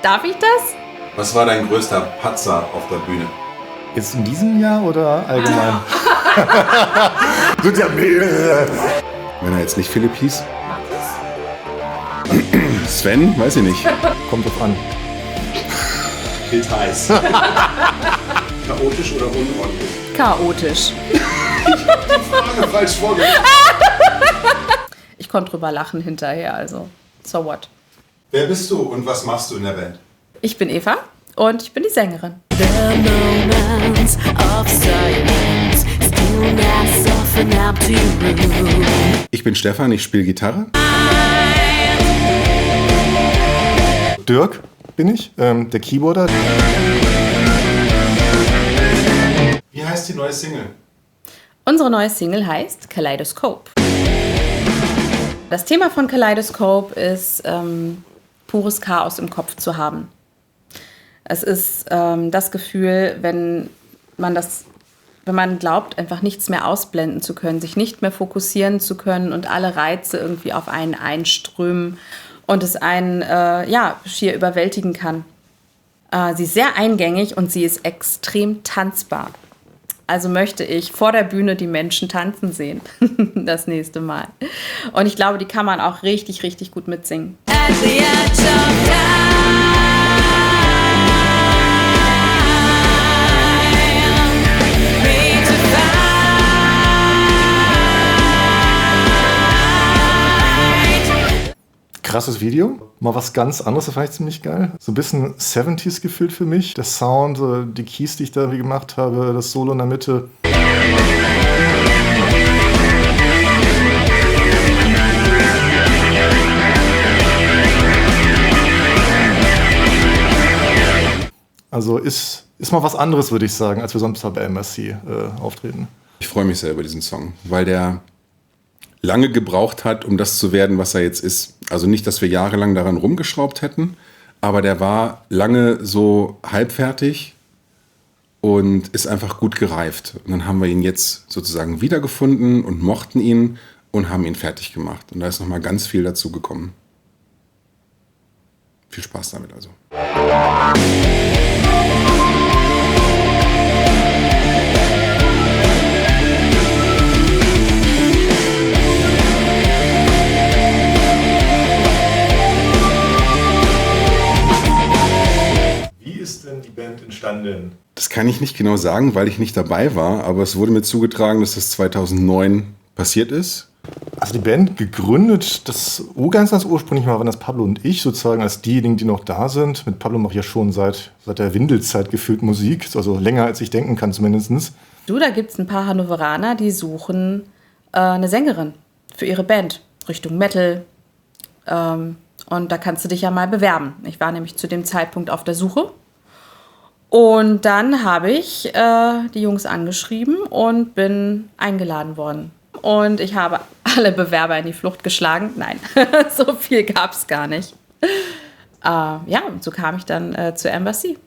Darf ich das? Was war dein größter Patzer auf der Bühne? Jetzt in diesem Jahr oder allgemein? Sind ja mehrere. Wenn er jetzt nicht Philipp hieß? Sven? Weiß ich nicht. Kommt drauf an. Details. Chaotisch oder unordentlich? Chaotisch. Frage falsch vorgelegt. Ich konnte drüber lachen hinterher, also so what. Wer bist du und was machst du in der Band? Ich bin Eva und ich bin die Sängerin. The moments of silence, stillness of an empty room. Ich bin Stefan, ich spiele Gitarre. Dirk bin ich, der Keyboarder. Wie heißt die neue Single? Unsere neue Single heißt Kaleidoscope. Das Thema von Kaleidoscope ist, pures Chaos im Kopf zu haben. Es ist das Gefühl, wenn man glaubt, einfach nichts mehr ausblenden zu können, sich nicht mehr fokussieren zu können und alle Reize irgendwie auf einen einströmen und es einen schier überwältigen kann. Sie ist sehr eingängig und sie ist extrem tanzbar. Also möchte ich vor der Bühne die Menschen tanzen sehen, das nächste Mal. Und ich glaube, die kann man auch richtig, richtig gut mitsingen. At the edge of time, me to find. Krasses Video. Mal was ganz anderes, das fand ich ziemlich geil. So ein bisschen 70s gefühlt für mich. Der Sound, die Keys, die ich da irgendwie gemacht habe, das Solo in der Mitte. Also ist mal was anderes, würde ich sagen, als wir sonst bei MSC auftreten. Ich freue mich sehr über diesen Song, weil der lange gebraucht hat, um das zu werden, was er jetzt ist. Also nicht, dass wir jahrelang daran rumgeschraubt hätten, aber der war lange so halbfertig und ist einfach gut gereift. Und dann haben wir ihn jetzt sozusagen wiedergefunden und mochten ihn und haben ihn fertig gemacht. Und da ist nochmal ganz viel dazu gekommen. Viel Spaß damit also. Wie ist denn die Band entstanden? Das kann ich nicht genau sagen, weil ich nicht dabei war, aber es wurde mir zugetragen, dass das 2009 passiert ist. Also die Band gegründet, ganz ursprünglich mal waren das Pablo und ich sozusagen als diejenigen, die noch da sind. Mit Pablo mache ich ja schon seit der Windelzeit gefühlt Musik, also länger als ich denken kann zumindest. Du, da gibt es ein paar Hannoveraner, die suchen eine Sängerin für ihre Band, Richtung Metal. Und da kannst du dich ja mal bewerben. Ich war nämlich zu dem Zeitpunkt auf der Suche. Und dann habe ich die Jungs angeschrieben und bin eingeladen worden. Und ich habe alle Bewerber in die Flucht geschlagen. Nein, so viel gab es gar nicht. Und so kam ich dann zur Embassy.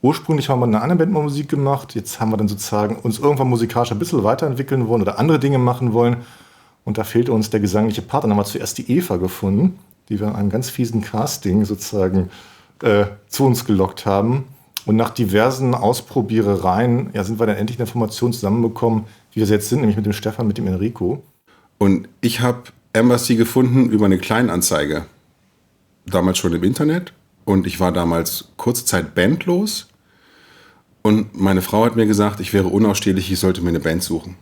Ursprünglich haben wir in einer anderen Band mal Musik gemacht. Jetzt haben wir dann sozusagen uns irgendwann musikalisch ein bisschen weiterentwickeln wollen oder andere Dinge machen wollen. Und da fehlte uns der gesangliche Part. Dann haben wir zuerst die Eva gefunden, die wir in einem ganz fiesen Casting sozusagen zu uns gelockt haben. Und nach diversen Ausprobierereien sind wir dann endlich eine Formation zusammenbekommen, wie wir jetzt sind, nämlich mit dem Stefan, mit dem Enrico. Und ich habe Embassy gefunden über eine Kleinanzeige. Damals schon im Internet. Und ich war damals kurze Zeit bandlos. Und meine Frau hat mir gesagt, ich wäre unausstehlich, ich sollte mir eine Band suchen.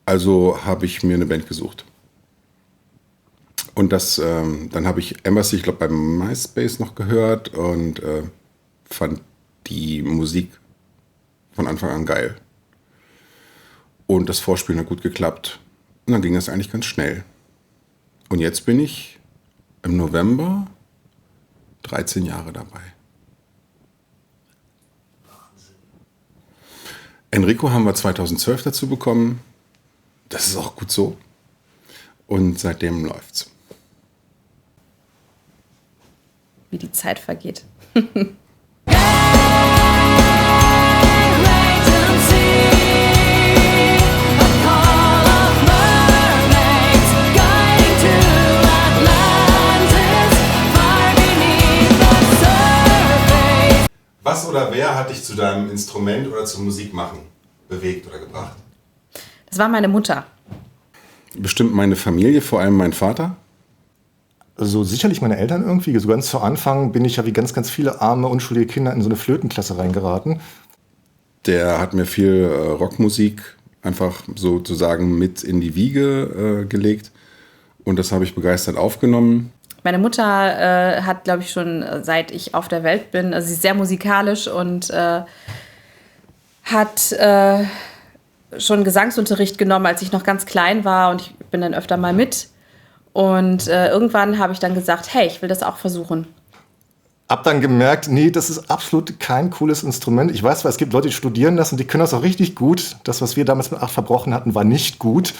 Also habe ich mir eine Band gesucht. Und dann habe ich Embassy, ich glaube, beim MySpace noch gehört und fand die Musik von Anfang an geil. Und das Vorspielen hat gut geklappt. Und dann ging das eigentlich ganz schnell. Und jetzt bin ich im November 13 Jahre dabei. Enrico haben wir 2012 dazu bekommen. Das ist auch gut so. Und seitdem läuft's. Wie die Zeit vergeht. Was oder wer hat dich zu deinem Instrument oder zum Musikmachen bewegt oder gebracht? Das war meine Mutter. Bestimmt meine Familie, vor allem mein Vater. Also sicherlich meine Eltern irgendwie. So ganz zu Anfang bin ich ja wie ganz, ganz viele arme, unschuldige Kinder in so eine Flötenklasse reingeraten. Der hat mir viel Rockmusik einfach sozusagen mit in die Wiege gelegt. Und das habe ich begeistert aufgenommen. Meine Mutter hat, glaube ich, schon seit ich auf der Welt bin, also sie ist sehr musikalisch und hat schon Gesangsunterricht genommen, als ich noch ganz klein war, und ich bin dann öfter mal mit. Und irgendwann habe ich dann gesagt, hey, ich will das auch versuchen. Hab dann gemerkt, nee, das ist absolut kein cooles Instrument. Ich weiß zwar, es gibt Leute, die studieren das und die können das auch richtig gut. Das, was wir damals mit 8 verbrochen hatten, war nicht gut.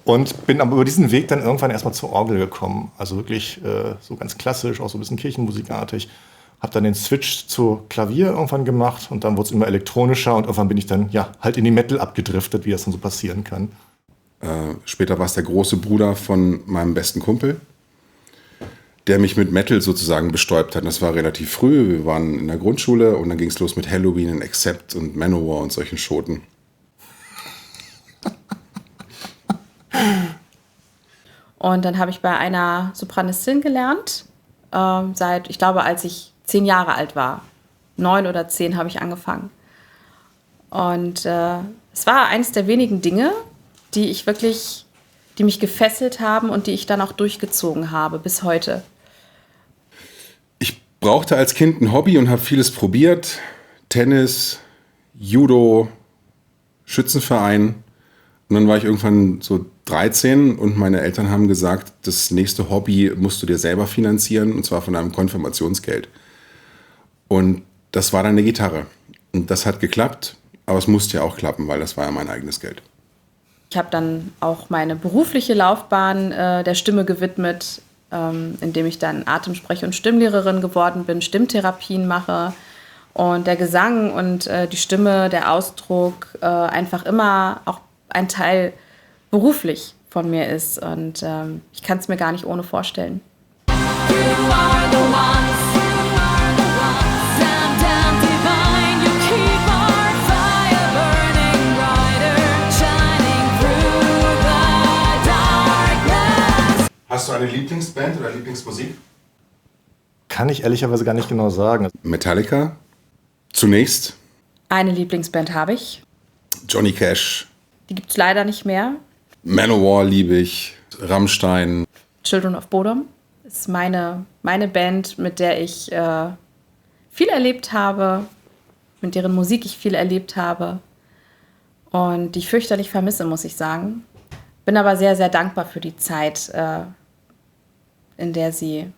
Und bin aber über diesen Weg dann irgendwann erstmal zur Orgel gekommen. Also wirklich so ganz klassisch, auch so ein bisschen kirchenmusikartig. Hab dann den Switch zu Klavier irgendwann gemacht und dann wurde es immer elektronischer und irgendwann bin ich dann ja halt in die Metal abgedriftet, wie das dann so passieren kann. Später war es der große Bruder von meinem besten Kumpel, der mich mit Metal sozusagen bestäubt hat. Das war relativ früh. Wir waren in der Grundschule und dann ging es los mit Halloween und Accept und Manowar und solchen Schoten. Und dann habe ich bei einer Sopranistin gelernt, ich glaube, als ich 10 Jahre alt war. 9 oder 10 habe ich angefangen. Und es war eines der wenigen Dinge, die mich gefesselt haben und die ich dann auch durchgezogen habe bis heute. Ich brauchte als Kind ein Hobby und habe vieles probiert. Tennis, Judo, Schützenverein. Und dann war ich irgendwann so 13 und meine Eltern haben gesagt, das nächste Hobby musst du dir selber finanzieren, und zwar von deinem Konfirmationsgeld. Und das war dann eine Gitarre. Und das hat geklappt, aber es musste ja auch klappen, weil das war ja mein eigenes Geld. Ich habe dann auch meine berufliche Laufbahn der Stimme gewidmet, indem ich dann Atemsprech- und Stimmlehrerin geworden bin, Stimmtherapien mache und der Gesang und die Stimme, der Ausdruck einfach immer auch ein Teil beruflich von mir ist. Und ich kann es mir gar nicht ohne vorstellen. You are the ones. Down, down, divine. You keep our fire burning brighter, shining through the darkness. Hast du eine Lieblingsband oder Lieblingsmusik? Kann ich ehrlicherweise gar nicht genau sagen. Metallica. Zunächst Eine Lieblingsband habe ich. Johnny Cash. Die gibt es leider nicht mehr. Manowar liebe ich. Rammstein. Children of Bodom ist meine Band, mit der ich viel erlebt habe, mit deren Musik ich viel erlebt habe und die ich fürchterlich vermisse, muss ich sagen. Bin aber sehr, sehr dankbar für die Zeit, in der sie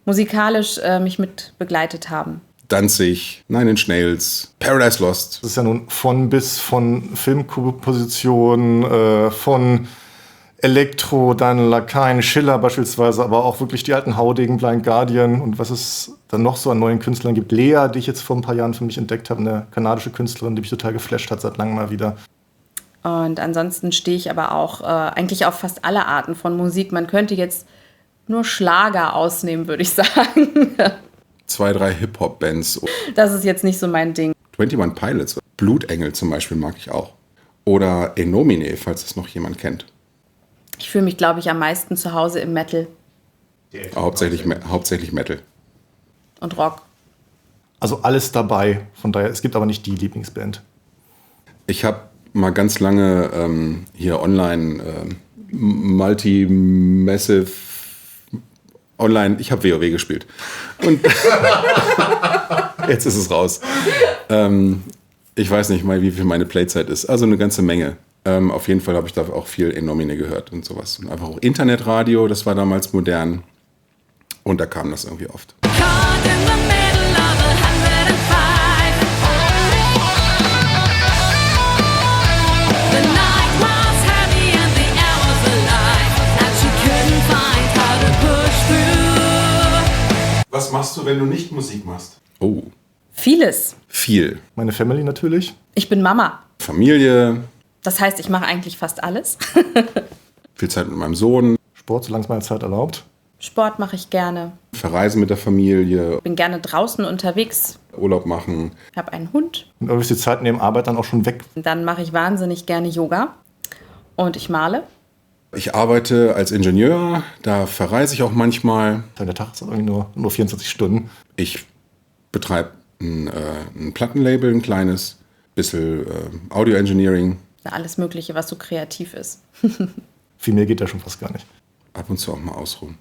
musikalisch mich mit begleitet haben. Danzig, Nine Inch Nails, Paradise Lost. Das ist ja nun von bis von Filmkompositionen, von Elektro, dann Lakaien, Schiller beispielsweise, aber auch wirklich die alten Haudegen, Blind Guardian und was es dann noch so an neuen Künstlern gibt. Lea, die ich jetzt vor ein paar Jahren für mich entdeckt habe, eine kanadische Künstlerin, die mich total geflasht hat, seit langem mal wieder. Und ansonsten stehe ich aber auch eigentlich auf fast alle Arten von Musik. Man könnte jetzt nur Schlager ausnehmen, würde ich sagen. 2, 3 Hip-Hop-Bands. Das ist jetzt nicht so mein Ding. 21 Pilots. Blutengel zum Beispiel mag ich auch. Oder Enomine, falls es noch jemand kennt. Ich fühle mich, glaube ich, am meisten zu Hause im Metal Hauptsächlich Metal. und Rock. Also alles dabei. Von daher, es gibt aber nicht die Lieblingsband. Ich habe mal ganz lange hier online Multi-Massive online, ich habe WoW gespielt. Und jetzt ist es raus. Ich weiß nicht mal, wie viel meine Playzeit ist. Also eine ganze Menge. Auf jeden Fall habe ich da auch viel Enomine gehört und sowas. Und einfach auch Internetradio, das war damals modern. Und da kam das irgendwie oft. Caught in the middle of 105. The night was heavy and the air was alive, and she couldn't find how to push through. Was Was machst du, wenn du nicht Musik machst? Oh, Vieles. viel. Meine Family natürlich. Ich bin Mama. Familie, Das heißt, ich mache eigentlich fast alles. viel Zeit mit meinem Sohn, Sport, solange es meine Zeit erlaubt. Sport mache ich gerne. verreisen mit der Familie, Bin gerne draußen unterwegs. Urlaub machen. Ich habe einen Hund. Und irgendwie ist die Zeit neben Arbeit dann auch schon weg. Dann mache ich wahnsinnig gerne Yoga. Und ich male. Ich arbeite als Ingenieur, da verreise ich auch manchmal. Der Tag ist dann irgendwie nur 24 Stunden. Ich betreibe ein Plattenlabel, ein kleines, bisschen Audio-Engineering, Alles Mögliche, was so kreativ ist. Viel mehr geht da schon fast gar nicht. ab und zu auch mal ausruhen.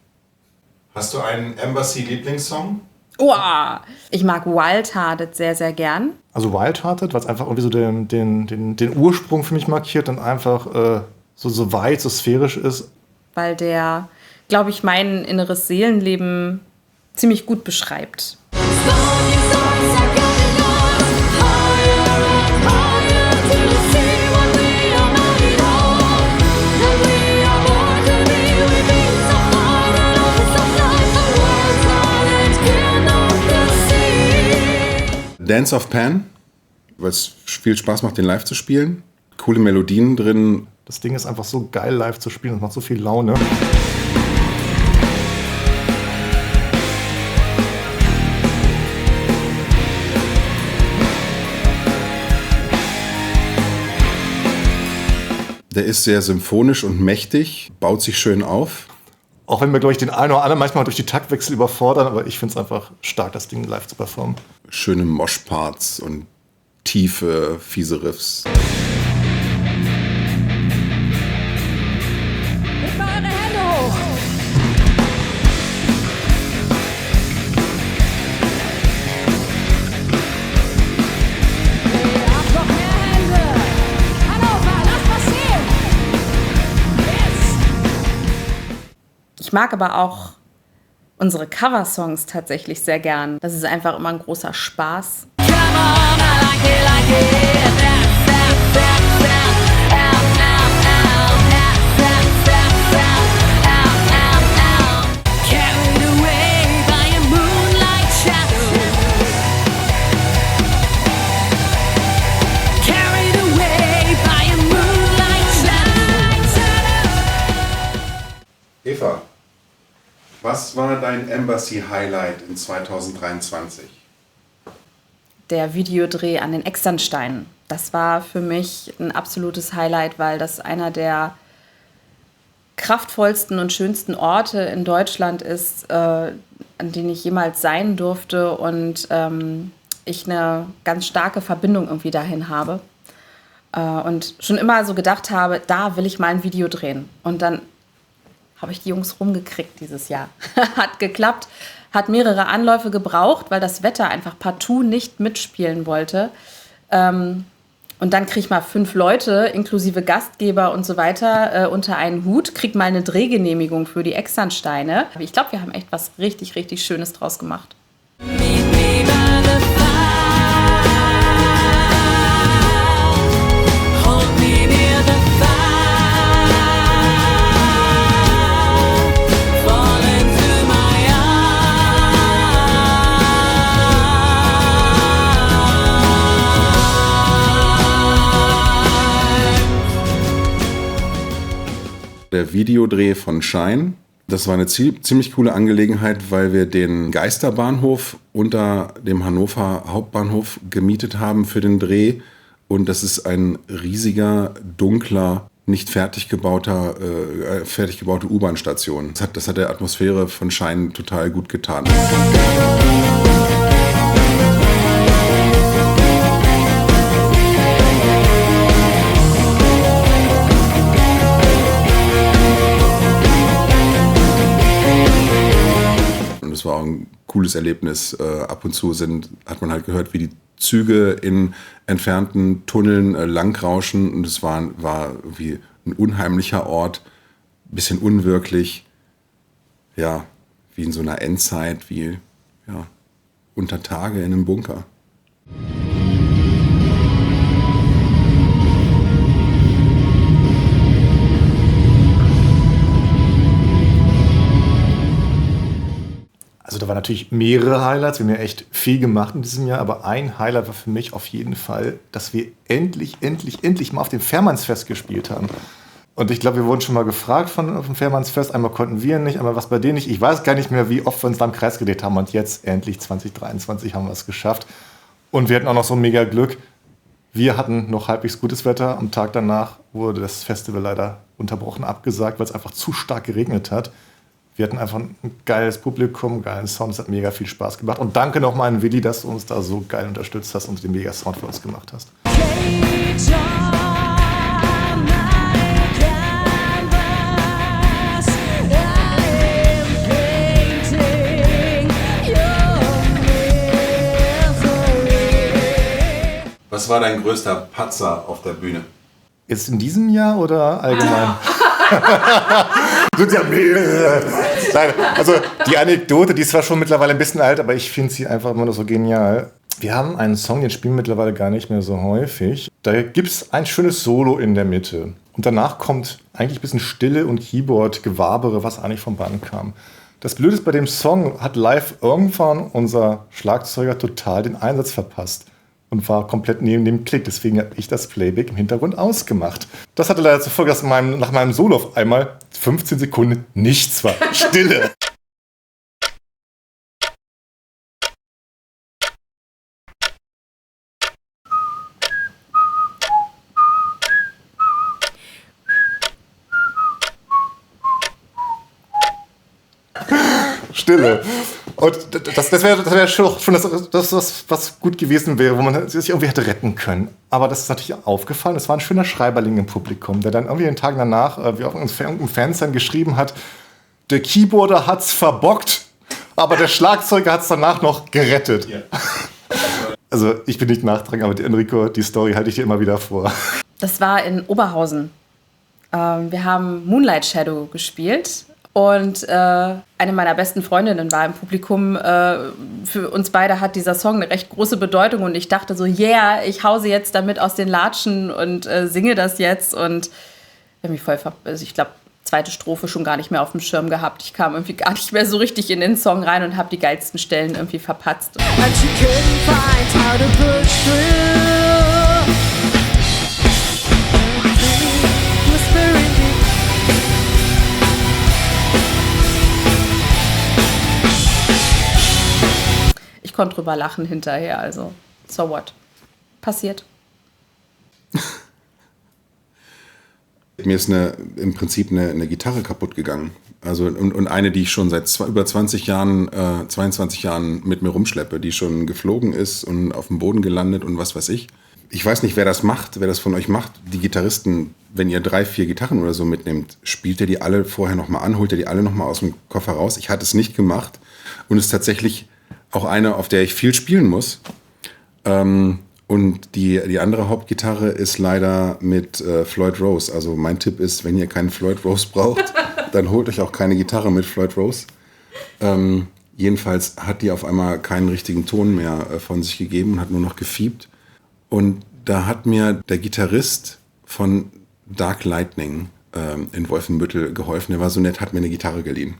Hast du einen Embassy-Lieblingssong? Uah. Ich mag Wild Hearted sehr, sehr gern. Also Wild Hearted, weil es einfach irgendwie so den Ursprung für mich markiert und einfach so weit, so sphärisch ist. Weil der, glaube ich, mein inneres Seelenleben ziemlich gut beschreibt. Dance of Pan, weil es viel Spaß macht, den live zu spielen. Coole Melodien drin. Das Ding ist einfach so geil live zu spielen, das macht so viel Laune. Der ist sehr symphonisch und mächtig, baut sich schön auf. Auch wenn wir, glaube ich, den einen oder anderen manchmal durch die Taktwechsel überfordern, aber ich finde es einfach stark, das Ding live zu performen. Schöne Moshparts und tiefe, fiese Riffs. Hebt mal eure Hände hoch. Ihr habt noch mehr Hände. Hannover, lasst was sehen. Jetzt. Ich mag aber auch unsere Coversongs tatsächlich sehr gern. Das ist einfach immer ein großer Spaß. Come on, I like it, like it. Carried away by a moonlight shadow. Carried away by a moonlight shadow. Eva, was war dein Embassy-Highlight in 2023? Der Videodreh an den Externsteinen. Das war für mich ein absolutes Highlight, weil das einer der kraftvollsten und schönsten Orte in Deutschland ist, an denen ich jemals sein durfte und ich eine ganz starke Verbindung irgendwie dahin habe. Und schon immer so gedacht habe, da will ich mal ein Video drehen. Und dann habe ich die Jungs rumgekriegt dieses Jahr. Hat geklappt, hat mehrere Anläufe gebraucht, weil das Wetter einfach partout nicht mitspielen wollte. Und dann krieg ich mal 5 Leute, inklusive Gastgeber und so weiter, unter einen Hut, krieg mal eine Drehgenehmigung für die Externsteine. Ich glaube, wir haben echt was richtig, richtig Schönes draus gemacht. Meet me by the fire. Hold me near the fire. Fall into my arms. Der Videodreh von Shine. Das war eine ziemlich coole Angelegenheit, weil wir den Geisterbahnhof unter dem Hannover Hauptbahnhof gemietet haben für den Dreh. Und das ist ein riesiger, dunkler, nicht fertig gebaute U-Bahn-Station. Das hat der Atmosphäre von Shine total gut getan. Das war auch ein cooles Erlebnis. Ab und zu hat man halt gehört, wie die Züge in entfernten Tunneln langrauschen. Und es war wie ein unheimlicher Ort, ein bisschen unwirklich. Ja, wie in so einer Endzeit, wie unter Tage in einem Bunker. Also da waren natürlich mehrere Highlights. Wir haben ja echt viel gemacht in diesem Jahr. Aber ein Highlight war für mich auf jeden Fall, dass wir endlich mal auf dem Fährmannsfest gespielt haben. Und ich glaube, wir wurden schon mal gefragt vom Fährmannsfest. Einmal konnten wir nicht, einmal was bei denen nicht. Ich weiß gar nicht mehr, wie oft wir uns da im Kreis gedreht haben. Und jetzt endlich 2023 haben wir es geschafft. Und wir hatten auch noch so mega Glück. Wir hatten noch halbwegs gutes Wetter. Am Tag danach wurde das Festival leider unterbrochen, abgesagt, weil es einfach zu stark geregnet hat. Wir hatten einfach ein geiles Publikum, geilen Sound. Es hat mega viel Spaß gemacht. Und danke nochmal an Willi, dass du uns da so geil unterstützt hast und den mega Sound für uns gemacht hast. Was war dein größter Patzer auf der Bühne? Jetzt in diesem Jahr oder allgemein? Sind ja mehrere. Nein, also die Anekdote, die ist zwar schon mittlerweile ein bisschen alt, aber ich finde sie einfach immer nur so genial. Wir haben einen Song, den spielen wir mittlerweile gar nicht mehr so häufig. Da gibt es ein schönes Solo in der Mitte. Und danach kommt eigentlich ein bisschen Stille und Keyboard-Gewabere, was eigentlich vom Band kam. Das Blöde ist, bei dem Song hat live irgendwann unser Schlagzeuger total den Einsatz verpasst. Und war komplett neben dem Klick. Deswegen habe ich das Playback im Hintergrund ausgemacht. Das hatte leider zur Folge, dass nach meinem Solo auf einmal 15 Sekunden nichts war. Stille. Stille. Und das wäre schon das, was gut gewesen wäre, wo man sich irgendwie hätte retten können. Aber das ist natürlich aufgefallen. Es war ein schöner Schreiberling im Publikum, der dann irgendwie den Tag danach, wie auf irgendeinem Fansign geschrieben hat, der Keyboarder hat's verbockt, aber der Schlagzeuger hat's danach noch gerettet. Ja. Also ich bin nicht nachtragend, aber Enrico, die Story halte ich dir immer wieder vor. Das war in Oberhausen. Wir haben Moonlight Shadow gespielt. Und eine meiner besten Freundinnen war im Publikum. Für uns beide hat dieser Song eine recht große Bedeutung. Und ich dachte so, yeah, ich hause jetzt damit aus den Latschen und singe das jetzt. Und ich habe mich ich glaube, zweite Strophe schon gar nicht mehr auf dem Schirm gehabt. Ich kam irgendwie gar nicht mehr so richtig in den Song rein und habe die geilsten Stellen irgendwie verpatzt. And she couldn't find how to push through. Whispering deep. Ich konnte drüber lachen hinterher, also so what? Passiert. Mir ist im Prinzip eine Gitarre kaputt gegangen. Also, und eine, die ich schon seit über 22 Jahren mit mir rumschleppe, die schon geflogen ist und auf dem Boden gelandet und was weiß ich. Ich weiß nicht, wer das von euch macht. Die Gitarristen, wenn ihr 3, 4 Gitarren oder so mitnehmt, spielt ihr die alle vorher nochmal an, holt ihr die alle nochmal aus dem Koffer raus. Ich hatte es nicht gemacht und es ist tatsächlich auch eine, auf der ich viel spielen muss. Und die andere Hauptgitarre ist leider mit Floyd Rose. Also mein Tipp ist, wenn ihr keinen Floyd Rose braucht, dann holt euch auch keine Gitarre mit Floyd Rose. Jedenfalls hat die auf einmal keinen richtigen Ton mehr von sich gegeben und hat nur noch gefiebt. Und da hat mir der Gitarrist von Dark Lightning in Wolfenbüttel geholfen. Der war so nett, hat mir eine Gitarre geliehen.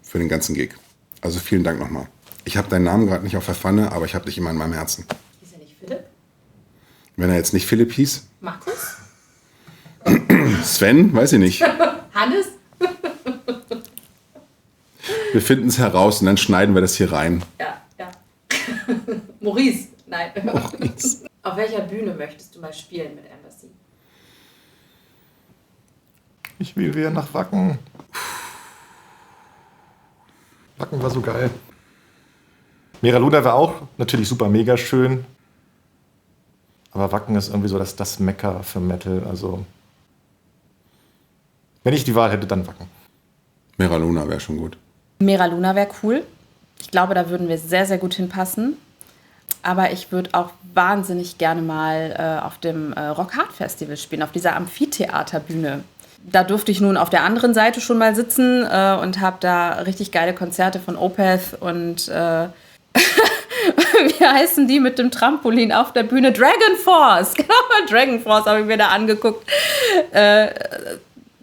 Für den ganzen Gig. Also vielen Dank nochmal. Ich habe deinen Namen gerade nicht auf der Pfanne, aber ich habe dich immer in meinem Herzen. Hieß er nicht Philipp? Wenn er jetzt nicht Philipp hieß? Markus? Sven? Weiß ich nicht. Hannes? Wir finden es heraus und dann schneiden wir das hier rein. Ja. Maurice? Nein. Maurice. Auf welcher Bühne möchtest du mal spielen mit Embassy? Ich will wieder nach Wacken. Wacken war so geil. Mera Luna war auch natürlich super mega schön. Aber Wacken ist irgendwie so das Mekka für Metal. Also, wenn ich die Wahl hätte, dann Wacken. Mera Luna wäre schon gut. Mera Luna wäre cool. Ich glaube, da würden wir sehr, sehr gut hinpassen. Aber ich würde auch wahnsinnig gerne mal auf dem Rock Hard Festival spielen, auf dieser Amphitheaterbühne. Da durfte ich nun auf der anderen Seite schon mal sitzen und habe da richtig geile Konzerte von Opeth und wie heißen die mit dem Trampolin auf der Bühne? Dragon Force! Genau, Dragon Force habe ich mir da angeguckt.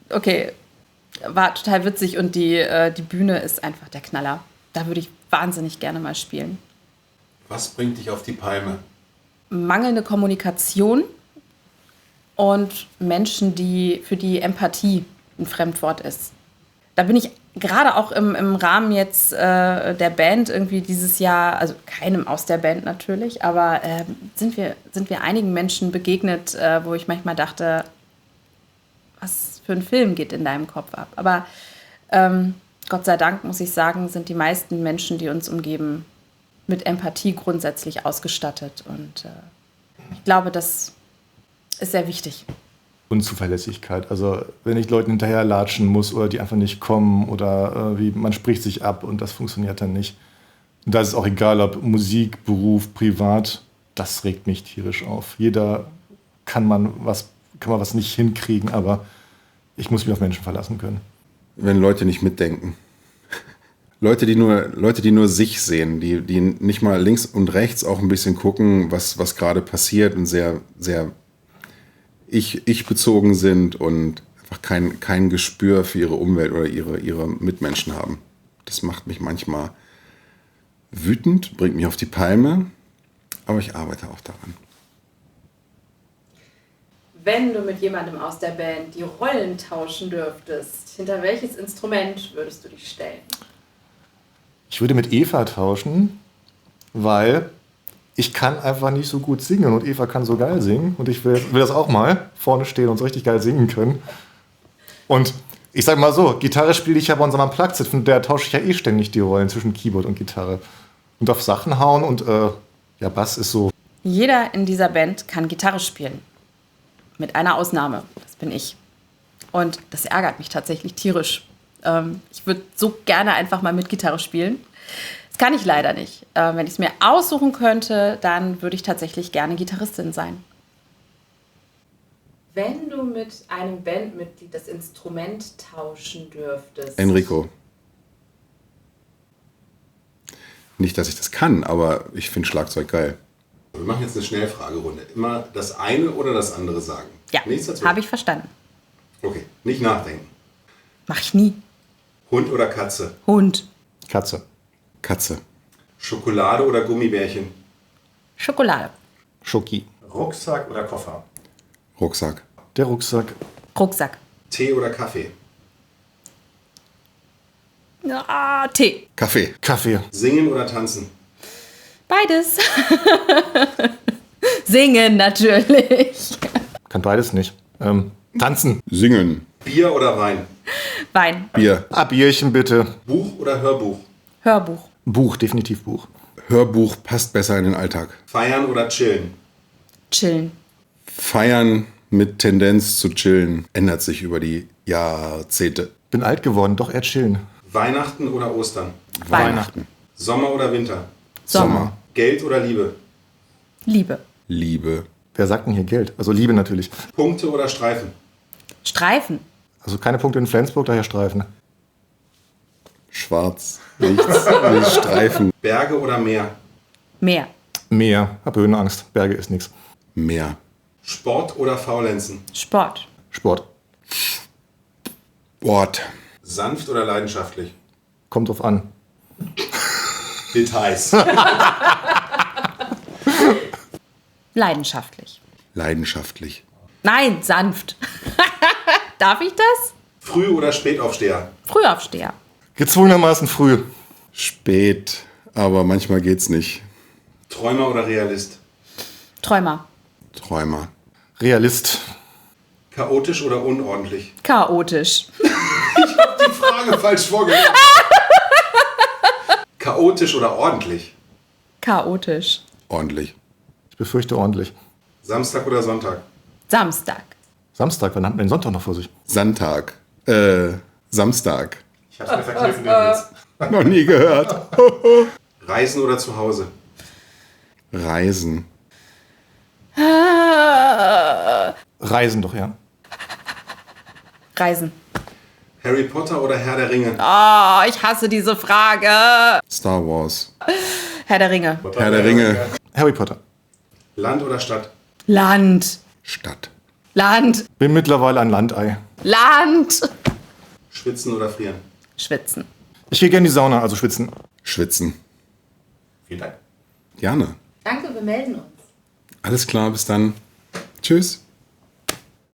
Okay, war total witzig und die Bühne ist einfach der Knaller. Da würde ich wahnsinnig gerne mal spielen. Was bringt dich auf die Palme? Mangelnde Kommunikation und Menschen, für die Empathie ein Fremdwort ist. Da bin ich gerade auch im Rahmen jetzt der Band irgendwie dieses Jahr, also keinem aus der Band natürlich, aber sind wir einigen Menschen begegnet, wo ich manchmal dachte, was für ein Film geht in deinem Kopf ab? Aber Gott sei Dank, muss ich sagen, sind die meisten Menschen, die uns umgeben, mit Empathie grundsätzlich ausgestattet. Und ich glaube, das ist sehr wichtig. Unzuverlässigkeit. Also wenn ich Leuten hinterherlatschen muss oder die einfach nicht kommen oder man spricht sich ab und das funktioniert dann nicht. Und da ist es auch egal, ob Musik, Beruf, privat, das regt mich tierisch auf. Jeder kann man was nicht hinkriegen, aber ich muss mich auf Menschen verlassen können. Wenn Leute nicht mitdenken. Leute, die nur sich sehen, die nicht mal links und rechts auch ein bisschen gucken, was gerade passiert und sehr, sehr ich-bezogen sind und einfach kein Gespür für ihre Umwelt oder ihre Mitmenschen haben. Das macht mich manchmal wütend, bringt mich auf die Palme, aber ich arbeite auch daran. Wenn du mit jemandem aus der Band die Rollen tauschen dürftest, hinter welches Instrument würdest du dich stellen? Ich würde mit Eva tauschen, weil ich kann einfach nicht so gut singen und Eva kann so geil singen und ich will das auch mal vorne stehen und so richtig geil singen können. Und ich sag mal so, Gitarre spiele ich ja bei unserem Unplugged, von der tausche ich ja eh ständig die Rollen zwischen Keyboard und Gitarre. Und auf Sachen hauen und Bass ist so. Jeder in dieser Band kann Gitarre spielen. Mit einer Ausnahme, das bin ich. Und das ärgert mich tatsächlich tierisch. Ich würde so gerne einfach mal mit Gitarre spielen. Das kann ich leider nicht. Wenn ich es mir aussuchen könnte, dann würde ich tatsächlich gerne Gitarristin sein. Wenn du mit einem Bandmitglied das Instrument tauschen dürftest. Enrico. Nicht, dass ich das kann, aber ich finde Schlagzeug geil. Wir machen jetzt eine Schnellfragerunde. Immer das eine oder das andere sagen. Ja, Nichts dazu? habe ich verstanden. Okay, nicht nachdenken. Mach ich nie. Hund oder Katze? Hund. Katze. Katze. Schokolade oder Gummibärchen? Schokolade. Schoki. Rucksack oder Koffer? Rucksack. Der Rucksack. Rucksack. Tee oder Kaffee? Tee. Kaffee. Kaffee. Singen oder tanzen? Beides. Singen natürlich. Kann beides nicht. Tanzen. Singen. Bier oder Wein? Wein. Bier. Bierchen bitte. Buch oder Hörbuch? Hörbuch. Buch, definitiv Buch. Hörbuch passt besser in den Alltag. Feiern oder chillen? Chillen. Feiern mit Tendenz zu chillen ändert sich über die Jahrzehnte. Bin alt geworden, doch eher chillen. Weihnachten oder Ostern? Weihnachten. Sommer oder Winter? Sommer. Geld oder Liebe? Liebe. Liebe. Wer sagt denn hier Geld? Also Liebe natürlich. Punkte oder Streifen? Streifen. Also keine Punkte in Flensburg, daher Streifen. Schwarz. Nichts. Nicht Streifen. Berge oder Meer? Meer. Meer. Hab Höhenangst. Berge ist nichts. Meer. Sport oder Faulenzen? Sport. Sport. Ort. Sanft oder leidenschaftlich? Kommt drauf an. Details. Leidenschaftlich. Leidenschaftlich. Nein, sanft. Darf ich das? Früh- oder Spätaufsteher? Frühaufsteher. Gezwungenermaßen früh. Spät, aber manchmal geht's nicht. Träumer oder Realist? Träumer. Träumer. Realist. Chaotisch oder unordentlich? Chaotisch. Die Frage falsch vorgelegt. Chaotisch oder ordentlich? Chaotisch. Ordentlich. Ich befürchte ordentlich. Samstag oder Sonntag? Samstag. Samstag, wann hat man den Sonntag noch vor sich? Sonntag. Samstag. Ich hab's mir verkniffen, den Witz. Noch nie gehört. Reisen oder zu Hause? Reisen. Reisen doch, ja. Reisen. Harry Potter oder Herr der Ringe? Oh, ich hasse diese Frage. Star Wars. Herr der Ringe. Herr der Ringe. Harry Potter. Land oder Stadt? Land. Stadt. Land. Bin mittlerweile ein Landei. Land. Schwitzen oder frieren? Schwitzen. Ich gehe gerne in die Sauna, also schwitzen. schwitzen. Vielen Dank. Gerne. Danke, wir melden uns. Alles klar, bis dann. Tschüss.